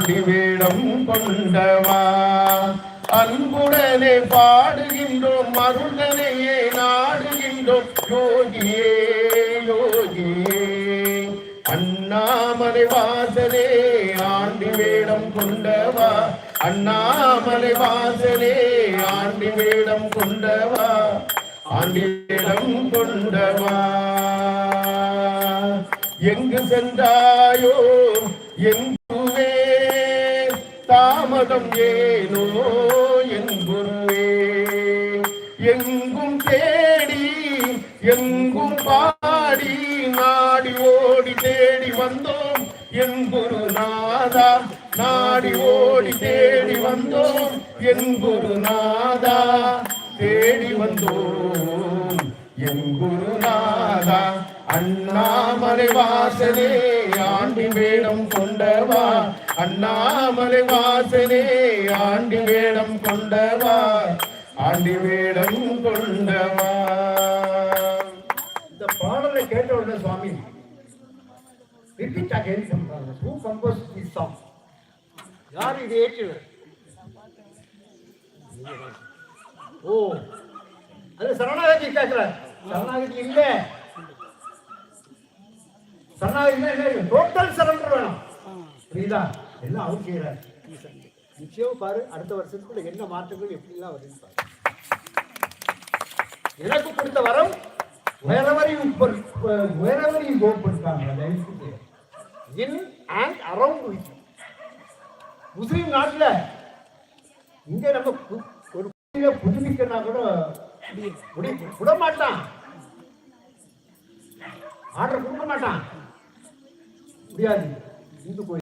Aunty வேடம் கொண்டவா அன்புடனே பாடுகின்றோம் அருள்தனையே நாடுகின்றோம் யோகியே யோகியே அண்ணாமலை வாசலே ஆண்டி வேடம் கொண்டவா அண்ணாமலை வாசலே ஆண்டி வேடம் கொண்டவா ஆண்டி வேடம் கொண்டவா எங்கு சென்றாயோ எங்குவே தாமதம் ஏனோ என் குருவே எங்கும் தேடி எங்கும் பாடி நாடி ஓடி தேடி வந்தோம் என் குருநாதா நாடி ஓடி தேடி வந்தோம் என் குருநாதா தேடி வந்தோம் என் குருநாதா அண்ணாமலை வாசலே ஆண்டி வேடம் கொண்டவா அண்ணாமலை வாசலே ஆண்டி வேடம் கொண்டவா ஆண்டி வேடம் கொண்டவா. இந்த பாடலை கேட்ட உடனே சுவாமி ரிப்பீட் அகைன் சொல்றாங்க. Who composed this song? யார் இது ஏற்றினர்? ஓ அது சரணாகதி கேட்கிறார். சரணாகதி இல்லை, சரணாகதி டோட்டல் சரண்டர் வேணும். புரியுதா? எல்லாம் அவர் செய்யறாரு. நிச்சயம் பாரு அடுத்த வருஷத்துக்குள்ள என்ன மாற்றங்கள் எப்படிலாம் வருது பாரு. எனக்கு கொடுத்த வரம் wherever you go பண்ணிட்டாங்க. in and around with முஸ்லீம் நாட்டுல இங்க நம்ம ஒரு புதுப்பிக்கனா கூட விட மாட்டான், ஆர்டர் கொடுக்க மாட்டான், முடியாது. இந்து கோயில்